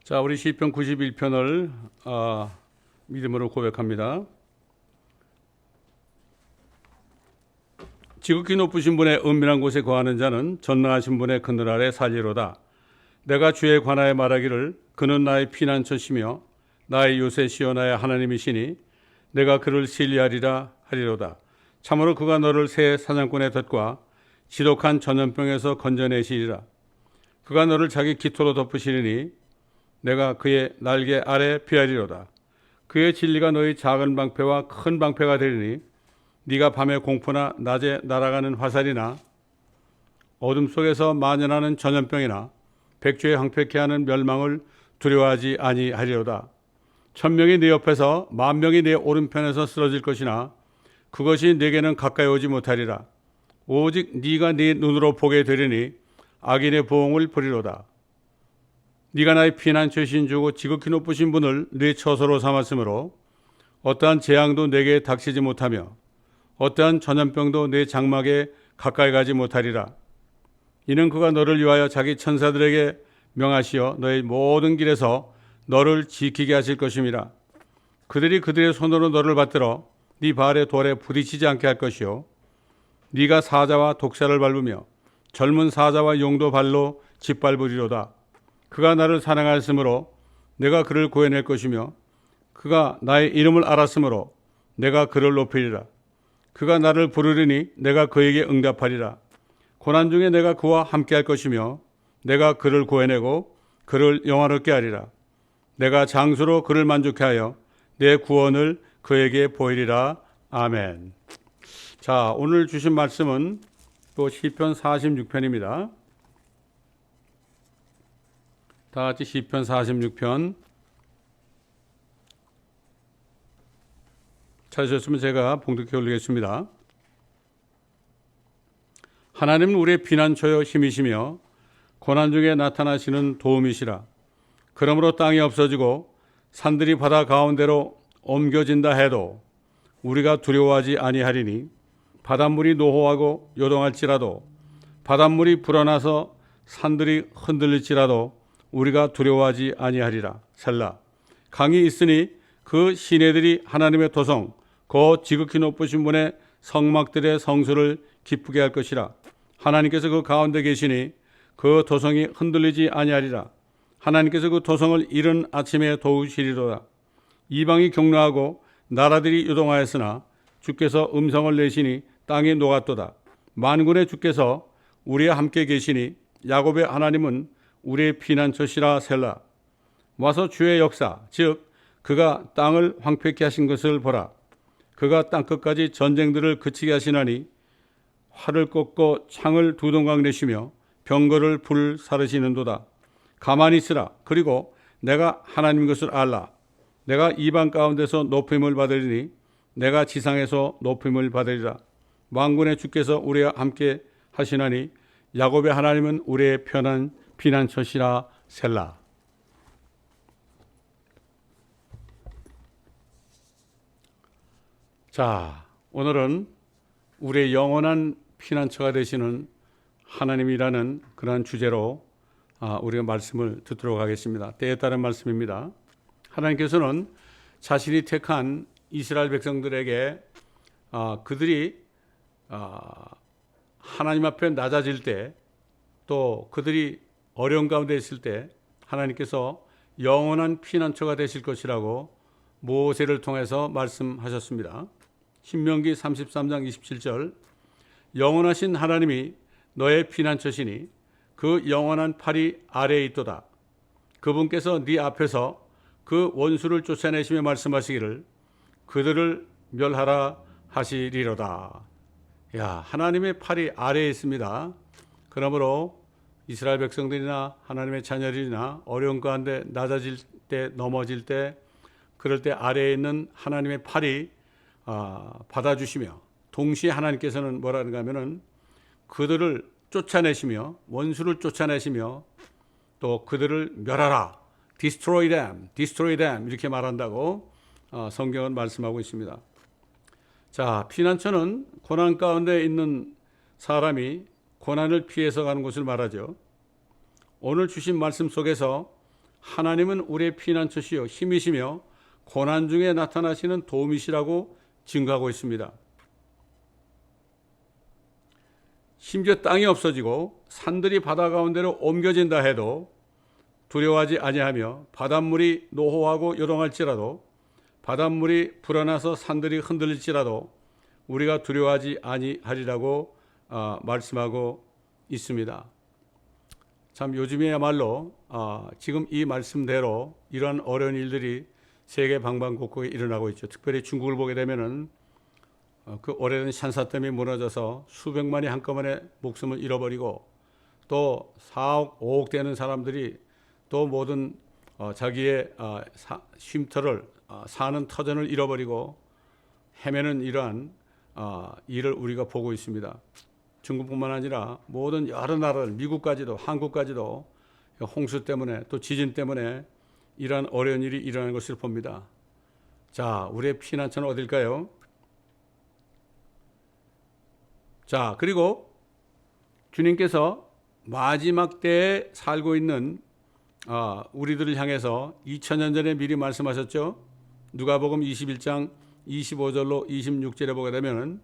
자, 우리 시편 91편을 믿음으로 고백합니다. 지극히 높으신 분의 은밀한 곳에 거하는 자는 전능하신 분의 그늘 아래 살리로다. 내가 주에 관하여 말하기를 그는 나의 피난처시며 나의 요새시여 나의 하나님이시니 내가 그를 신뢰하리라 하리로다. 참으로 그가 너를 새 사냥꾼의 덫과 지독한 전염병에서 건져내시리라. 그가 너를 자기 깃토로 덮으시리니 내가 그의 날개 아래 피하리로다. 그의 진리가 너희 작은 방패와 큰 방패가 되리니 네가 밤에 공포나 낮에 날아가는 화살이나 어둠 속에서 만연하는 전염병이나 백주에 황폐케 하는 멸망을 두려워하지 아니하리로다. 1000명이 네 옆에서 10,000명이 네 오른편에서 쓰러질 것이나 그것이 네게는 가까이 오지 못하리라. 오직 네가 네 눈으로 보게 되리니 악인의 보응을 보리로다. 네가 나의 피난처신 주고 지극히 높으신 분을 네 처소로 삼았으므로 어떠한 재앙도 내게 닥치지 못하며 어떠한 전염병도 내 장막에 가까이 가지 못하리라. 이는 그가 너를 위하여 자기 천사들에게 명하시어 너의 모든 길에서 너를 지키게 하실 것임이라. 그들이 그들의 손으로 너를 받들어 네 발의 돌에 부딪히지 않게 할 것이요 네가 사자와 독사를 밟으며 젊은 사자와 용도 발로 짓밟으리로다. 그가 나를 사랑하였으므로 내가 그를 구해낼 것이며 그가 나의 이름을 알았으므로 내가 그를 높이리라. 그가 나를 부르리니 내가 그에게 응답하리라. 고난 중에 내가 그와 함께할 것이며 내가 그를 구해내고 그를 영화롭게 하리라. 내가 장수로 그를 만족케 하여 내 구원을 그에게 보이리라. 아멘. 자, 오늘 주신 말씀은 또 시편 46편입니다. 다 같이 시편 46편 찾으셨으면 제가 봉독해 올리겠습니다. 하나님은 우리의 피난처여 힘이시며 고난 중에 나타나시는 도움이시라. 그러므로 땅이 없어지고 산들이 바다 가운데로 옮겨진다 해도 우리가 두려워하지 아니하리니 바닷물이 노호하고 요동할지라도 바닷물이 불어나서 산들이 흔들릴지라도 우리가 두려워하지 아니하리라. 셀라. 강이 있으니 그 시내들이 하나님의 도성 그 지극히 높으신 분의 성막들의 성수를 기쁘게 할 것이라. 하나님께서 그 가운데 계시니 그 도성이 흔들리지 아니하리라. 하나님께서 그 도성을 이른 아침에 도우시리로다. 이방이 격노하고 나라들이 요동하였으나 주께서 음성을 내시니 땅이 녹았도다. 만군의 주께서 우리와 함께 계시니 야곱의 하나님은 우리의 피난처시라. 셀라. 와서 주의 역사 즉 그가 땅을 황폐케 하신 것을 보라. 그가 땅끝까지 전쟁들을 그치게 하시나니 활을 꺾고 창을 두 동강 내시며 병거를 불사르시는도다. 가만히 있으라. 그리고 내가 하나님인 것을 알라. 내가 이방 가운데서 높임을 받으리니 내가 지상에서 높임을 받으리라. 만군의 주께서 우리와 함께 하시나니 야곱의 하나님은 우리의 편한 피난처시라. 셀라. 자, 오늘은 우리의 영원한 피난처가 되시는 하나님이라는 그러한 주제로 우리가 말씀을 듣도록 하겠습니다. 때에 따른 말씀입니다. 하나님께서는 자신이 택한 이스라엘 백성들에게 그들이 하나님 앞에 낮아질 때 또 그들이 어려운 가운데 있을 때 하나님께서 영원한 피난처가 되실 것이라고 모세를 통해서 말씀하셨습니다. 신명기 33장 27절 영원하신 하나님이 너의 피난처시니 그 영원한 팔이 아래에 있도다. 그분께서 네 앞에서 그 원수를 쫓아내시며 말씀하시기를 그들을 멸하라 하시리로다. 야, 하나님의 팔이 아래에 있습니다. 그러므로 이스라엘 백성들이나 하나님의 자녀들이나 어려운 가운데 낮아질 때 넘어질 때 그럴 때 아래에 있는 하나님의 팔이 받아주시며 동시에 하나님께서는 뭐라는가 하면은 그들을 쫓아내시며 원수를 쫓아내시며 또 그들을 멸하라. destroy them 이렇게 말한다고 성경은 말씀하고 있습니다. 자, 피난처는 고난 가운데 있는 사람이 고난을 피해서 가는 곳을 말하죠. 오늘 주신 말씀 속에서 하나님은 우리의 피난처시요 힘이시며 고난 중에 나타나시는 도움이시라고 증거하고 있습니다. 심지어 땅이 없어지고 산들이 바다 가운데로 옮겨진다 해도 두려워하지 아니하며 바닷물이 노호하고 요동할지라도 바닷물이 불어나서 산들이 흔들릴지라도 우리가 두려워하지 아니하리라고 말씀하고 있습니다. 참 요즘에야말로 지금 이 말씀대로 이런 어려운 일들이 세계 방방곡곡에 일어나고 있죠. 특별히 중국을 보게 되면은 그 오래된 샨사댐이 무너져서 수백만이 한꺼번에 목숨을 잃어버리고 또 4억, 5억 되는 사람들이 또 모든 자기의 쉼터를 사는 터전을 잃어버리고 헤매는 이러한 일을 우리가 보고 있습니다. 중국뿐만 아니라 모든 여러 나라들, 미국까지도 한국까지도 홍수 때문에 또 지진 때문에 이러한 어려운 일이 일어나는 것을 봅니다. 자, 우리의 피난처는 어딜까요? 자, 그리고 주님께서 마지막 때에 살고 있는 우리들을 향해서 2000년 전에 미리 말씀하셨죠. 누가복음 21장 25절로 26절에 보게 되면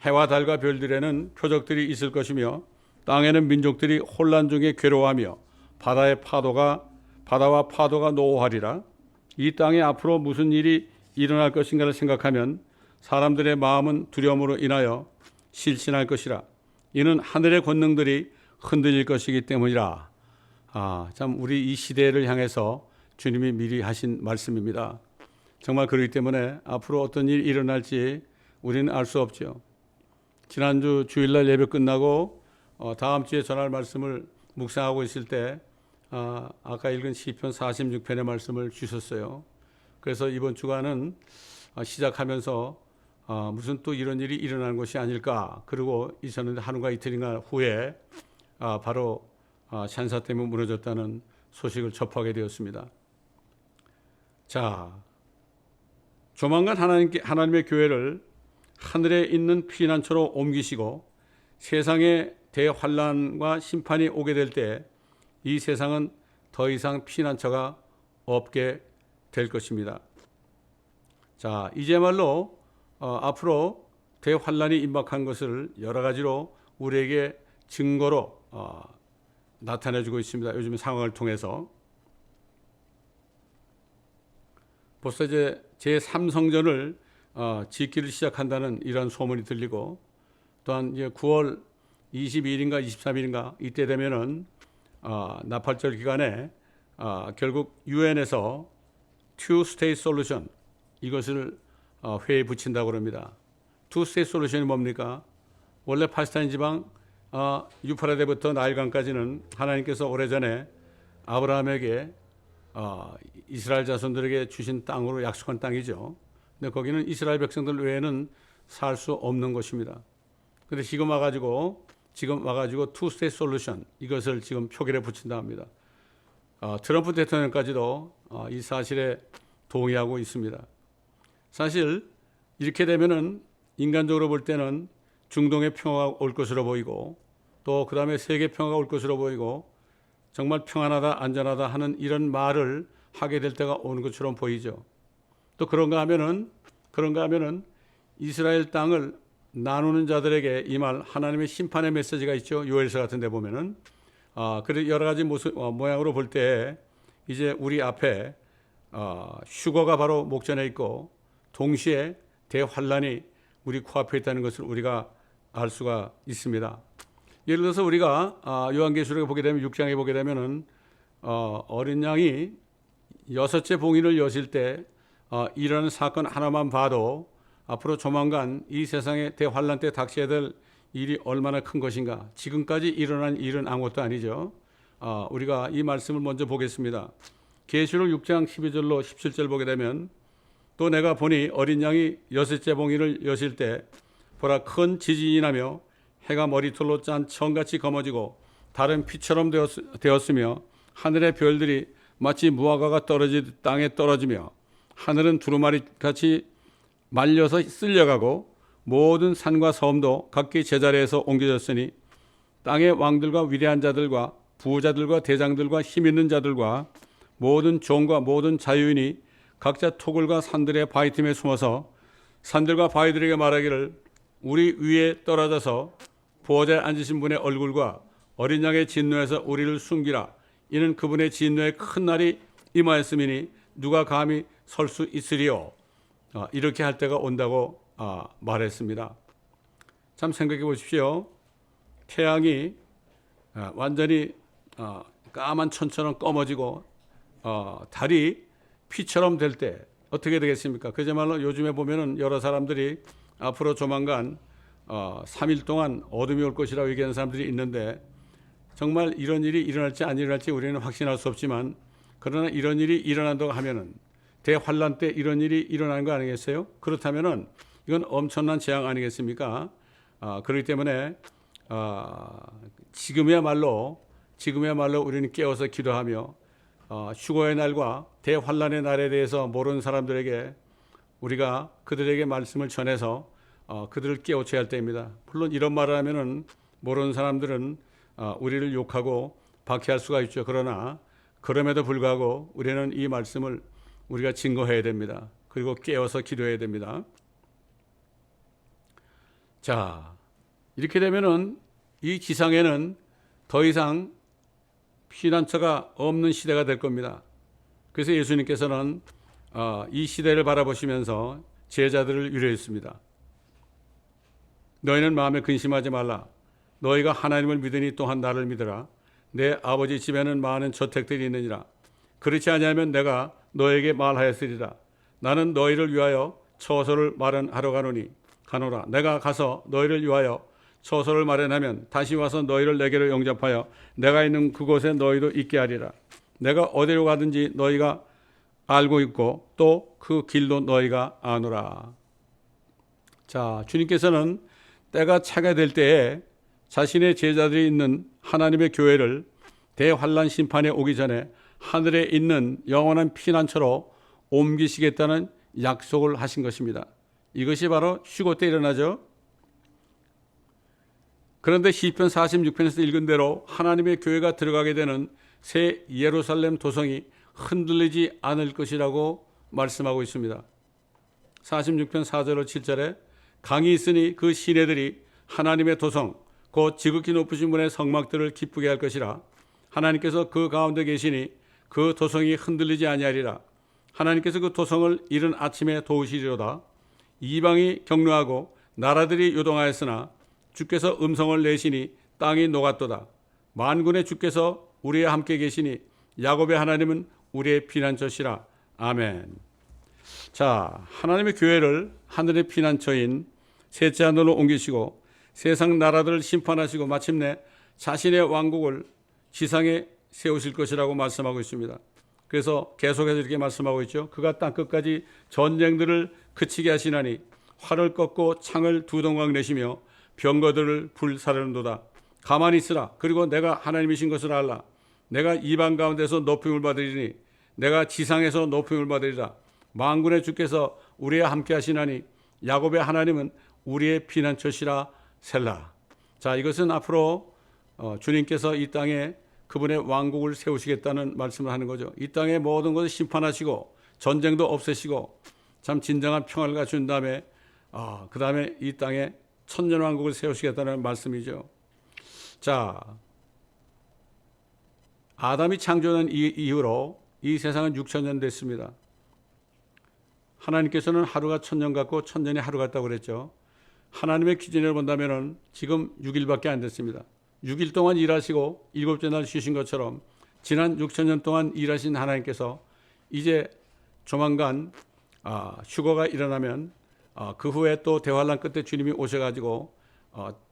해와 달과 별들에는 표적들이 있을 것이며 땅에는 민족들이 혼란 중에 괴로워하며 바다와 파도가 노호하리라. 이 땅에 앞으로 무슨 일이 일어날 것인가를 생각하면 사람들의 마음은 두려움으로 인하여 실신할 것이라. 이는 하늘의 권능들이 흔들릴 것이기 때문이라. 참 우리 이 시대를 향해서 주님이 미리 하신 말씀입니다. 정말 그렇기 때문에 앞으로 어떤 일이 일어날지 우리는 알 수 없죠. 지난주 주일날 예배 끝나고 다음 주에 전할 말씀을 묵상하고 있을 때 아까 읽은 시편 46편의 말씀을 주셨어요. 그래서 이번 주간은 시작하면서 무슨 또 이런 일이 일어나는 것이 아닐까. 그리고 있었는데 하루가 이틀인가 후에 바로 샨사 때문에 무너졌다는 소식을 접하게 되었습니다. 자, 조만간 하나님의 교회를 하늘에 있는 피난처로 옮기시고 세상에 대환란과 심판이 오게 될 때 이 세상은 더 이상 피난처가 없게 될 것입니다. 자, 이제말로 앞으로 대환란이 임박한 것을 여러 가지로 우리에게 증거로 나타내주고 있습니다. 요즘 상황을 통해서 벌써 이제 제3성전을 짓기를 시작한다는 이런 소문이 들리고 또한 이제 9월 22일인가 23일인가 이때 되면은 나팔절 기간에 결국 유엔에서 Two State Solution 이것을 회의에 붙인다고 합니다. Two State Solution이 뭡니까? 원래 팔레스타인 지방 유프라데부터 나일강까지는 하나님께서 오래전에 아브라함에게 이스라엘 자손들에게 주신 땅으로 약속한 땅이죠. 근데 거기는 이스라엘 백성들 외에는 살 수 없는 곳입니다. 근데 지금 와가지고 Two State Solution 이것을 지금 표결에 붙인다 합니다. 트럼프 대통령까지도 이 사실에 동의하고 있습니다. 사실 이렇게 되면은 인간적으로 볼 때는 중동의 평화가 올 것으로 보이고 또 그 다음에 세계 평화가 올 것으로 보이고 정말 평안하다 안전하다 하는 이런 말을 하게 될 때가 오는 것처럼 보이죠. 또 그런가 하면은 이스라엘 땅을 나누는 자들에게 이 말 하나님의 심판의 메시지가 있죠. 요엘서 같은 데 보면은 그래서 여러 가지 모양으로 볼 때 이제 우리 앞에 휴거가 바로 목전에 있고 동시에 대환란이 우리 코앞에 있다는 것을 우리가 알 수가 있습니다. 예를 들어서 우리가 요한계시록에 보게 되면 6장에 보게 되면은 어린 양이 6째 봉인을 여실 때 이런 사건 하나만 봐도 앞으로 조만간 이 세상의 대환란 때 닥쳐야 될 일이 얼마나 큰 것인가. 지금까지 일어난 일은 아무것도 아니죠. 우리가 이 말씀을 먼저 보겠습니다. 계시록 6장 12절로 17절 보게 되면 또 내가 보니 어린 양이 6째 봉인을 여실 때 보라 큰 지진이 나며 해가 머리털로 짠 청같이 검어지고 달은 피처럼 되었으며 하늘의 별들이 마치 무화과가 떨어지듯 땅에 떨어지며 하늘은 두루마리같이 말려서 쓸려가고 모든 산과 섬도 각기 제자리에서 옮겨졌으니 땅의 왕들과 위대한 자들과 부자들과 대장들과 힘 있는 자들과 모든 종과 모든 자유인이 각자 토굴과 산들의 바위 틈에 숨어서 산들과 바위들에게 말하기를 우리 위에 떨어져서 보호자에 앉으신 분의 얼굴과 어린 양의 진노에서 우리를 숨기라. 이는 그분의 진노의 큰 날이 임하였음이니 누가 감히 설 수 있으리요. 이렇게 할 때가 온다고 말했습니다. 참 생각해 보십시오. 태양이 완전히 까만 천처럼 검어지고 달이 피처럼 될 때 어떻게 되겠습니까? 그야말로 요즘에 보면은 여러 사람들이 앞으로 조만간 3일 동안 어둠이 올 것이라고 얘기하는 사람들이 있는데 정말 이런 일이 일어날지 안 일어날지 우리는 확신할 수 없지만 그러나 이런 일이 일어난다고 하면은 대환란 때 이런 일이 일어나는 거 아니겠어요? 그렇다면은 이건 엄청난 재앙 아니겠습니까? 그렇기 때문에 지금이야말로 우리는 깨어서 기도하며 휴거의 날과 대환란의 날에 대해서 모르는 사람들에게 우리가 그들에게 말씀을 전해서 그들을 깨우쳐야 할 때입니다. 물론 이런 말을 하면은 모르는 사람들은 우리를 욕하고 박해할 수가 있죠. 그러나 그럼에도 불구하고 우리는 이 말씀을 우리가 증거해야 됩니다. 그리고 깨어서 기도해야 됩니다. 자, 이렇게 되면은 이 지상에는 더 이상 피난처가 없는 시대가 될 겁니다. 그래서 예수님께서는 이 시대를 바라보시면서 제자들을 위로했습니다. 너희는 마음에 근심하지 말라. 너희가 하나님을 믿으니 또한 나를 믿으라. 내 아버지 집에는 많은 저택들이 있느니라. 그렇지 아니하면 내가 너에게 말하였으리라. 나는 너희를 위하여 처소를 마련하러 가노라. 내가 가서 너희를 위하여 처소를 마련하면 다시 와서 너희를 내게로 영접하여 내가 있는 그곳에 너희도 있게 하리라. 내가 어디로 가든지 너희가 알고 있고 또 그 길도 너희가 아노라. 자, 주님께서는 때가 차게 될 때에 자신의 제자들이 있는 하나님의 교회를 대환란 심판에 오기 전에 하늘에 있는 영원한 피난처로 옮기시겠다는 약속을 하신 것입니다. 이것이 바로 휴거 때 일어나죠. 그런데 시편 46편에서 읽은 대로 하나님의 교회가 들어가게 되는 새 예루살렘 도성이 흔들리지 않을 것이라고 말씀하고 있습니다. 46편 4절로 7절에 강이 있으니 그 시내들이 하나님의 도성 곧 지극히 높으신 분의 성막들을 기쁘게 할 것이라. 하나님께서 그 가운데 계시니 그 도성이 흔들리지 아니하리라. 하나님께서 그 도성을 이른 아침에 도우시리로다. 이방이 격노하고 나라들이 요동하였으나 주께서 음성을 내시니 땅이 녹았도다. 만군의 주께서 우리와 함께 계시니 야곱의 하나님은 우리의 피난처시라. 아멘. 자, 하나님의 교회를 하늘의 피난처인 셋째 하늘로 옮기시고 세상 나라들을 심판하시고 마침내 자신의 왕국을 지상에 세우실 것이라고 말씀하고 있습니다. 그래서 계속해서 이렇게 말씀하고 있죠. 그가 땅 끝까지 전쟁들을 그치게 하시나니 활을 꺾고 창을 두 동강 내시며 병거들을 불사르는도다. 가만히 있으라. 그리고 내가 하나님이신 것을 알라. 내가 이방 가운데서 높임을 받으리니 내가 지상에서 높임을 받으리라. 만군의 주께서 우리와 함께 하시나니 야곱의 하나님은 우리의 피난처시라. 셀라. 자, 이것은 앞으로 주님께서 이 땅에 그분의 왕국을 세우시겠다는 말씀을 하는 거죠. 이 땅의 모든 것을 심판하시고 전쟁도 없애시고 참 진정한 평화를 갖춘 다음에 그 다음에 이 땅에 천년왕국을 세우시겠다는 말씀이죠. 자, 아담이 창조된 이후로 이 세상은 6천년 됐습니다. 하나님께서는 하루가 1000년 같고 1000년이 하루 같다고 그랬죠. 하나님의 기준으로 본다면 지금 6일밖에 안 됐습니다. 6일 동안 일하시고 7째 날 쉬신 것처럼 지난 6천년 동안 일하신 하나님께서 이제 조만간 휴거가 일어나면 그 후에 또 대환란 끝에 주님이 오셔가지고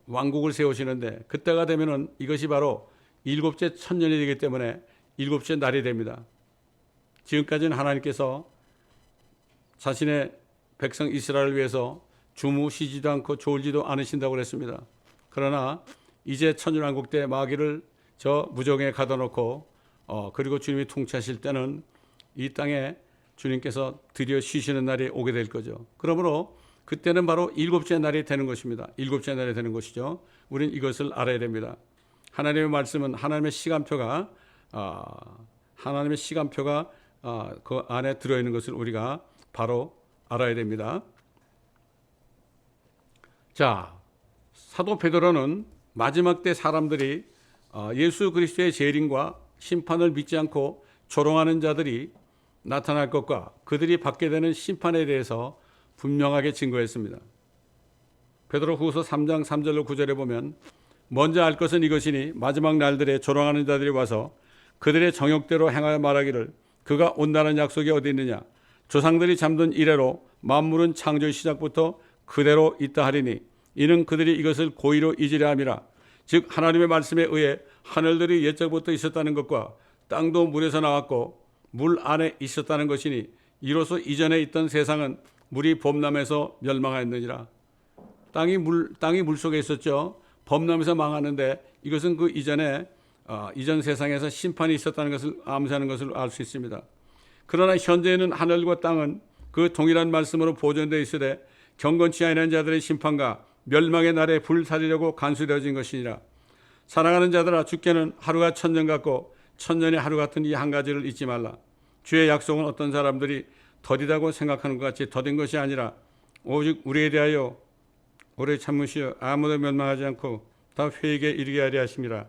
왕국을 세우시는데 그때가 되면은 이것이 바로 7째 천년이 되기 때문에 7째 날이 됩니다. 지금까지는 하나님께서 자신의 백성 이스라엘을 위해서 주무시지도 않고 졸지도 않으신다고 그랬습니다. 그러나 이제 천년왕국 때 마귀를 저 무정에 가둬놓고 그리고 주님이 통치하실 때는 이 땅에 주님께서 드디어 쉬시는 날이 오게 될 거죠. 그러므로 그때는 바로 7째 날이 되는 것입니다. 7째 날이 되는 것이죠. 우린 이것을 알아야 됩니다. 하나님의 말씀은 하나님의 시간표가 그 안에 들어있는 것을 우리가 바로 알아야 됩니다. 자, 사도 베드로는 마지막 때 사람들이 예수 그리스도의 재림과 심판을 믿지 않고 조롱하는 자들이 나타날 것과 그들이 받게 되는 심판에 대해서 분명하게 증거했습니다. 베드로후서 3장 3절로 9절에 보면 먼저 알 것은 이것이니 마지막 날들에 조롱하는 자들이 와서 그들의 정욕대로 행하여 말하기를 그가 온다는 약속이 어디 있느냐. 조상들이 잠든 이래로 만물은 창조의 시작부터 그대로 있다 하리니 이는 그들이 이것을 고의로 잊으려 함이라. 즉 하나님의 말씀에 의해 하늘들이 옛적부터 있었다는 것과 땅도 물에서 나왔고 물 안에 있었다는 것이니 이로써 이전에 있던 세상은 물이 범람해서 멸망하였느니라. 땅이 물 속에 있었죠. 범람해서 망하는데 이것은 그 이전에 이전 세상에서 심판이 있었다는 것을 암시하는 것을 알 수 있습니다. 그러나 현재는 하늘과 땅은 그 동일한 말씀으로 보존되어 있으되 경건치 아니한 자들의 심판과 멸망의 날에 불살이려고 간수되어진 것이니라. 사랑하는 자들아, 주께는 하루가 천년 같고 천년이 하루 같은 이 한 가지를 잊지 말라. 주의 약속은 어떤 사람들이 더디다고 생각하는 것 같이 더딘 것이 아니라 오직 우리에 대하여 오래 참으시어 아무도 멸망하지 않고 다 회개에 이르게 하려 하심이라.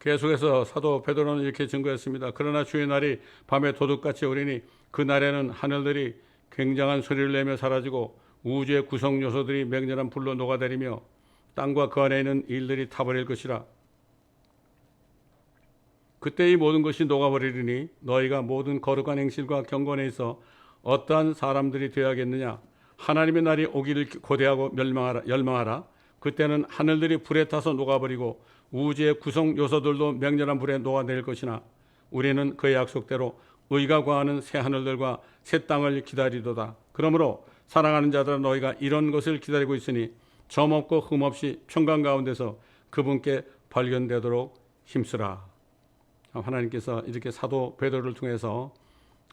계속해서 사도 베드로는 이렇게 증거했습니다. 그러나 주의 날이 밤에 도둑같이 오리니 그 날에는 하늘들이 굉장한 소리를 내며 사라지고 우주의 구성 요소들이 맹렬한 불로 녹아내리며 땅과 그 안에 있는 일들이 타버릴 것이라. 그때 이 모든 것이 녹아버리리니 너희가 모든 거룩한 행실과 경건에 있어 어떠한 사람들이 되어야겠느냐. 하나님의 날이 오기를 고대하고 열망하라. 그때는 하늘들이 불에 타서 녹아버리고 우주의 구성 요소들도 맹렬한 불에 녹아내릴 것이나 우리는 그의 약속대로 의가 거하는 새 하늘들과 새 땅을 기다리도다. 그러므로 사랑하는 자들아, 너희가 이런 것을 기다리고 있으니 점없고 흠없이 평강 가운데서 그분께 발견되도록 힘쓰라. 하나님께서 이렇게 사도 베드로를 통해서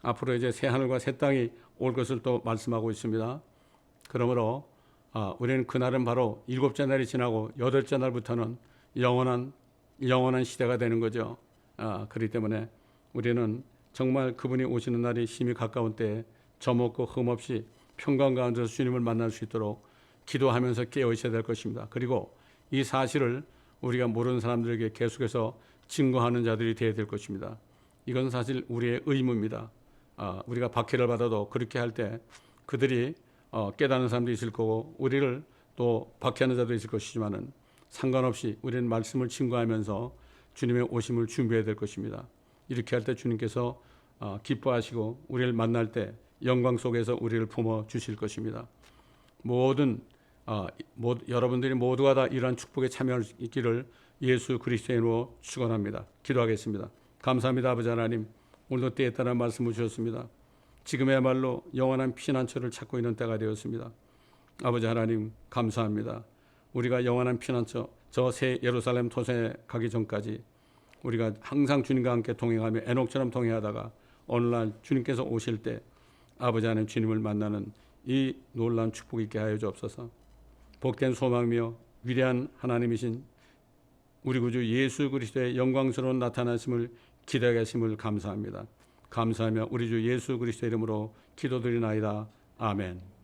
앞으로 이제 새 하늘과 새 땅이 올 것을 또 말씀하고 있습니다. 그러므로 우리는 그날은 바로 7째 날이 지나고 8째 날부터는 영원한 시대가 되는 거죠. 그렇기 때문에 우리는 정말 그분이 오시는 날이 심히 가까운 때에 점없고 흠없이 평강 가운데서 주님을 만날 수 있도록 기도하면서 깨어 있어야 될 것입니다. 그리고 이 사실을 우리가 모르는 사람들에게 계속해서 증거하는 자들이 되어야 될 것입니다. 이건 사실 우리의 의무입니다. 우리가 박해를 받아도 그렇게 할 때 그들이 깨닫는 사람도 있을 거고 우리를 또 박해하는 자도 있을 것이지만은 상관없이 우리는 말씀을 증거하면서 주님의 오심을 준비해야 될 것입니다. 이렇게 할 때 주님께서 기뻐하시고 우리를 만날 때 영광 속에서 우리를 품어 주실 것입니다. 여러분들이 모두가 다 이러한 축복에 참여할 수 있기를 예수 그리스도의 이름으로 축원합니다. 기도하겠습니다. 감사합니다. 아버지 하나님, 오늘도 때에 따라 말씀을 주셨습니다. 지금이야말로 영원한 피난처를 찾고 있는 때가 되었습니다. 아버지 하나님, 감사합니다. 우리가 영원한 피난처, 저 새 예루살렘 토성에 가기 전까지 우리가 항상 주님과 함께 동행하며 에녹처럼 동행하다가 어느 날 주님께서 오실 때 아버지 하나님 주님을 만나는 이 놀라운 축복 있게 하여 주옵소서. 복된 소망이며 위대한 하나님이신 우리 구주 예수 그리스도의 영광스러운 나타나심을 기대하게 하심을 감사합니다. 감사하며 우리 주 예수 그리스도의 이름으로 기도드리나이다. 아멘.